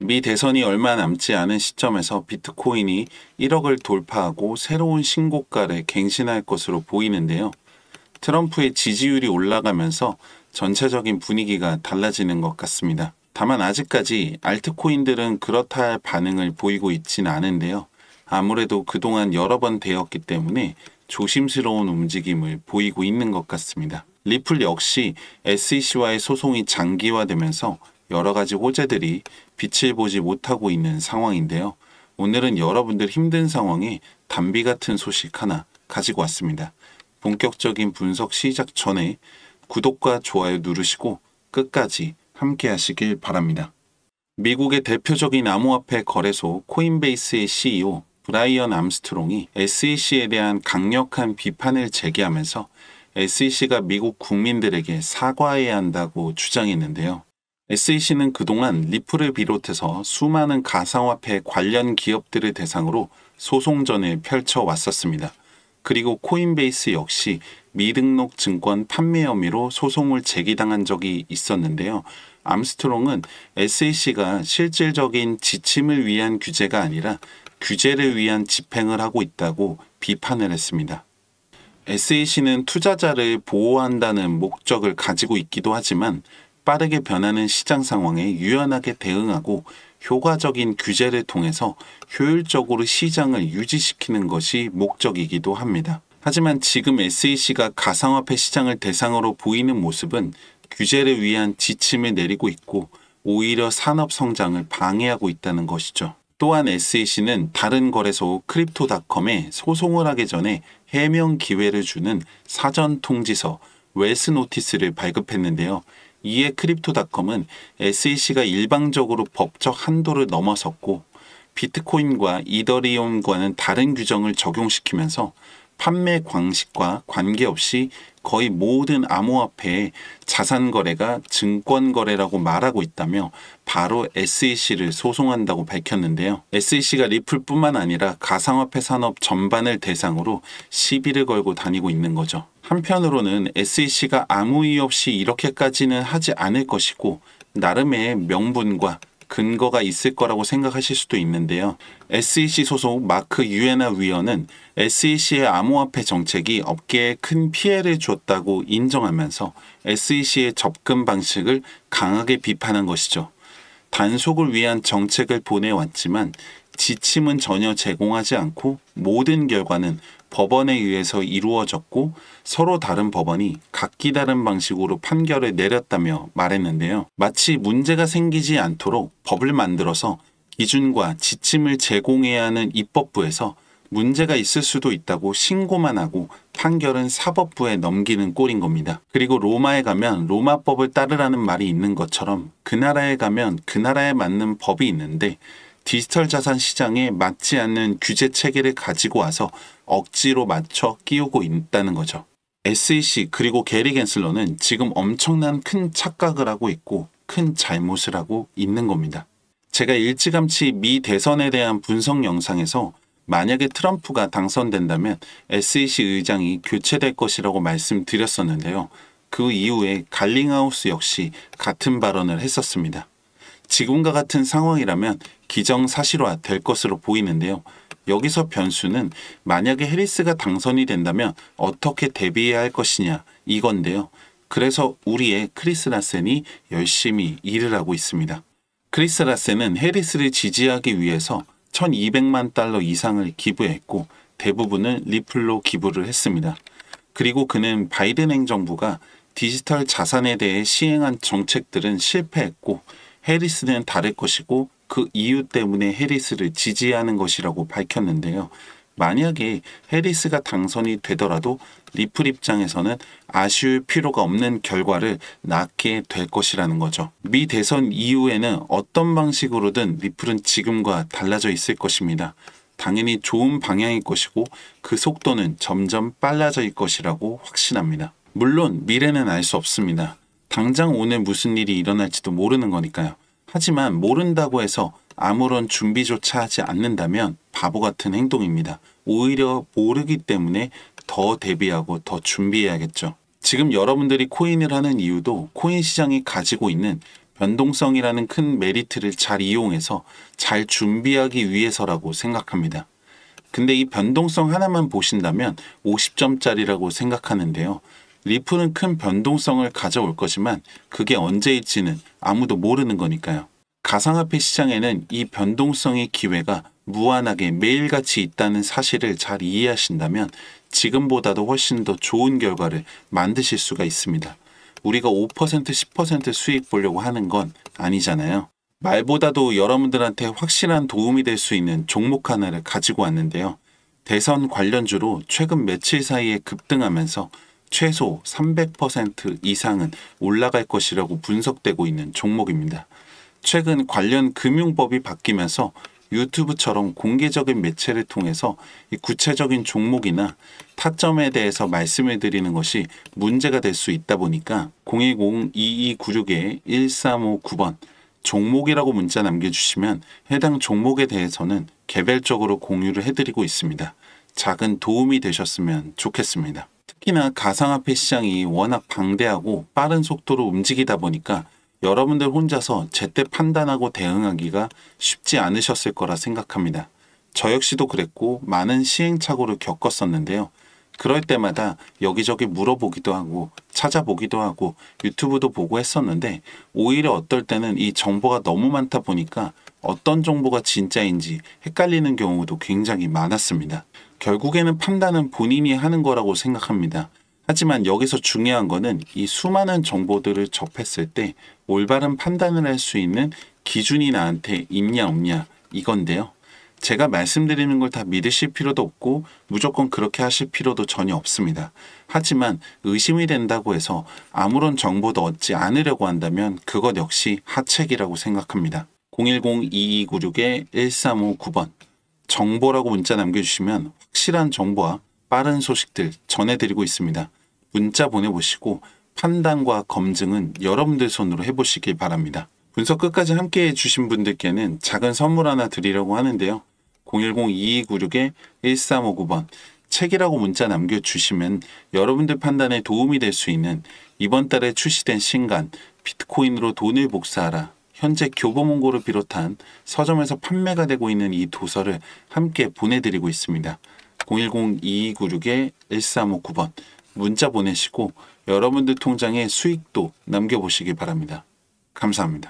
미 대선이 얼마 남지 않은 시점에서 비트코인이 1억을 돌파하고 새로운 신고가를 갱신할 것으로 보이는데요. 트럼프의 지지율이 올라가면서 전체적인 분위기가 달라지는 것 같습니다. 다만 아직까지 알트코인들은 그렇다 할 반응을 보이고 있지는 않은데요. 아무래도 그동안 여러 번 되었기 때문에 조심스러운 움직임을 보이고 있는 것 같습니다. 리플 역시 SEC와의 소송이 장기화되면서 여러 가지 호재들이 빛을 보지 못하고 있는 상황인데요. 오늘은 여러분들 힘든 상황에 단비 같은 소식 하나 가지고 왔습니다. 본격적인 분석 시작 전에 구독과 좋아요 누르시고 끝까지 함께 하시길 바랍니다. 미국의 대표적인 암호화폐 거래소 코인베이스의 CEO 브라이언 암스트롱이 SEC에 대한 강력한 비판을 제기하면서 SEC가 미국 국민들에게 사과해야 한다고 주장했는데요. SEC는 그동안 리플을 비롯해서 수많은 가상화폐 관련 기업들을 대상으로 소송전을 펼쳐왔었습니다. 그리고 코인베이스 역시 미등록 증권 판매 혐의로 소송을 제기당한 적이 있었는데요. 암스트롱은 SEC가 실질적인 지침을 위한 규제가 아니라 규제를 위한 집행을 하고 있다고 비판을 했습니다. SEC는 투자자를 보호한다는 목적을 가지고 있기도 하지만 빠르게 변하는 시장 상황에 유연하게 대응하고 효과적인 규제를 통해서 효율적으로 시장을 유지시키는 것이 목적이기도 합니다. 하지만 지금 SEC가 가상화폐 시장을 대상으로 보이는 모습은 규제를 위한 지침을 내리고 있고 오히려 산업 성장을 방해하고 있다는 것이죠. 또한 SEC는 다른 거래소 크립토닷컴에 소송을 하기 전에 해명 기회를 주는 사전 통지서 웰스 노티스를 발급했는데요. 이에 크립토닷컴은 SEC가 일방적으로 법적 한도를 넘어섰고 비트코인과 이더리움과는 다른 규정을 적용시키면서 판매 방식과 관계없이 거의 모든 암호화폐의 자산 거래가 증권 거래라고 말하고 있다며 바로 SEC를 소송한다고 밝혔는데요. SEC가 리플뿐만 아니라 가상화폐 산업 전반을 대상으로 시비를 걸고 다니고 있는 거죠. 한편으로는 SEC가 아무 이유 없이 이렇게까지는 하지 않을 것이고 나름의 명분과 근거가 있을 거라고 생각하실 수도 있는데요. SEC 소속 마크 유에나 위원은 SEC의 암호화폐 정책이 업계에 큰 피해를 줬다고 인정하면서 SEC의 접근 방식을 강하게 비판한 것이죠. 단속을 위한 정책을 보내왔지만 지침은 전혀 제공하지 않고 모든 결과는 법원에 의해서 이루어졌고 서로 다른 법원이 각기 다른 방식으로 판결을 내렸다며 말했는데요. 마치 문제가 생기지 않도록 법을 만들어서 기준과 지침을 제공해야 하는 입법부에서 문제가 있을 수도 있다고 신고만 하고 판결은 사법부에 넘기는 꼴인 겁니다. 그리고 로마에 가면 로마법을 따르라는 말이 있는 것처럼 그 나라에 가면 그 나라에 맞는 법이 있는데 디지털 자산 시장에 맞지 않는 규제 체계를 가지고 와서 억지로 맞춰 끼우고 있다는 거죠. SEC 그리고 게리 겐슬러는 지금 엄청난 큰 착각을 하고 있고 큰 잘못을 하고 있는 겁니다. 제가 일찌감치 미 대선에 대한 분석 영상에서 만약에 트럼프가 당선된다면 SEC 의장이 교체될 것이라고 말씀드렸었는데요. 그 이후에 갈링하우스 역시 같은 발언을 했었습니다. 지금과 같은 상황이라면 기정사실화 될 것으로 보이는데요. 여기서 변수는 만약에 해리스가 당선이 된다면 어떻게 대비해야 할 것이냐 이건데요. 그래서 우리의 크리스 라센이 열심히 일을 하고 있습니다. 크리스 라센은 해리스를 지지하기 위해서 1200만 달러 이상을 기부했고 대부분은 리플로 기부를 했습니다. 그리고 그는 바이든 행정부가 디지털 자산에 대해 시행한 정책들은 실패했고 해리스는 다를 것이고 그 이유 때문에 해리스를 지지하는 것이라고 밝혔는데요. 만약에 해리스가 당선이 되더라도 리플 입장에서는 아쉬울 필요가 없는 결과를 낳게 될 것이라는 거죠. 미 대선 이후에는 어떤 방식으로든 리플은 지금과 달라져 있을 것입니다. 당연히 좋은 방향일 것이고 그 속도는 점점 빨라질 것이라고 확신합니다. 물론 미래는 알 수 없습니다. 당장 오늘 무슨 일이 일어날지도 모르는 거니까요. 하지만 모른다고 해서 아무런 준비조차 하지 않는다면 바보 같은 행동입니다. 오히려 모르기 때문에 더 대비하고 더 준비해야겠죠. 지금 여러분들이 코인을 하는 이유도 코인 시장이 가지고 있는 변동성이라는 큰 메리트를 잘 이용해서 잘 준비하기 위해서라고 생각합니다. 근데 이 변동성 하나만 보신다면 50점짜리라고 생각하는데요. 리플은 큰 변동성을 가져올 거지만 그게 언제일지는 아무도 모르는 거니까요. 가상화폐 시장에는 이 변동성의 기회가 무한하게 매일같이 있다는 사실을 잘 이해하신다면 지금보다도 훨씬 더 좋은 결과를 만드실 수가 있습니다. 우리가 5% 10% 수익 보려고 하는 건 아니잖아요. 말보다도 여러분들한테 확실한 도움이 될 수 있는 종목 하나를 가지고 왔는데요. 대선 관련주로 최근 며칠 사이에 급등하면서 최소 300% 이상은 올라갈 것이라고 분석되고 있는 종목입니다. 최근 관련 금융법이 바뀌면서 유튜브처럼 공개적인 매체를 통해서 이 구체적인 종목이나 타점에 대해서 말씀을 드리는 것이 문제가 될 수 있다 보니까 010-2296-1359번 종목이라고 문자 남겨주시면 해당 종목에 대해서는 개별적으로 공유를 해드리고 있습니다. 작은 도움이 되셨으면 좋겠습니다. 특히나 가상화폐 시장이 워낙 방대하고 빠른 속도로 움직이다 보니까 여러분들 혼자서 제때 판단하고 대응하기가 쉽지 않으셨을 거라 생각합니다. 저 역시도 그랬고 많은 시행착오를 겪었었는데요. 그럴 때마다 여기저기 물어보기도 하고 찾아보기도 하고 유튜브도 보고 했었는데 오히려 어떨 때는 이 정보가 너무 많다 보니까 어떤 정보가 진짜인지 헷갈리는 경우도 굉장히 많았습니다. 결국에는 판단은 본인이 하는 거라고 생각합니다. 하지만 여기서 중요한 거는 이 수많은 정보들을 접했을 때 올바른 판단을 할 수 있는 기준이 나한테 있냐 없냐 이건데요. 제가 말씀드리는 걸 다 믿으실 필요도 없고 무조건 그렇게 하실 필요도 전혀 없습니다. 하지만 의심이 된다고 해서 아무런 정보도 얻지 않으려고 한다면 그것 역시 하책이라고 생각합니다. 010-2296-1359번 정보라고 문자 남겨주시면 확실한 정보와 빠른 소식들 전해드리고 있습니다. 문자 보내보시고 판단과 검증은 여러분들 손으로 해보시길 바랍니다. 분석 끝까지 함께 해주신 분들께는 작은 선물 하나 드리려고 하는데요. 010-2296-1359번 책이라고 문자 남겨주시면 여러분들 판단에 도움이 될 수 있는 이번 달에 출시된 신간 비트코인으로 돈을 복사하라 현재 교보문고를 비롯한 서점에서 판매가 되고 있는 이 도서를 함께 보내드리고 있습니다. 010-2296-1359번 문자 보내시고 여러분들 통장에 수익도 남겨보시기 바랍니다. 감사합니다.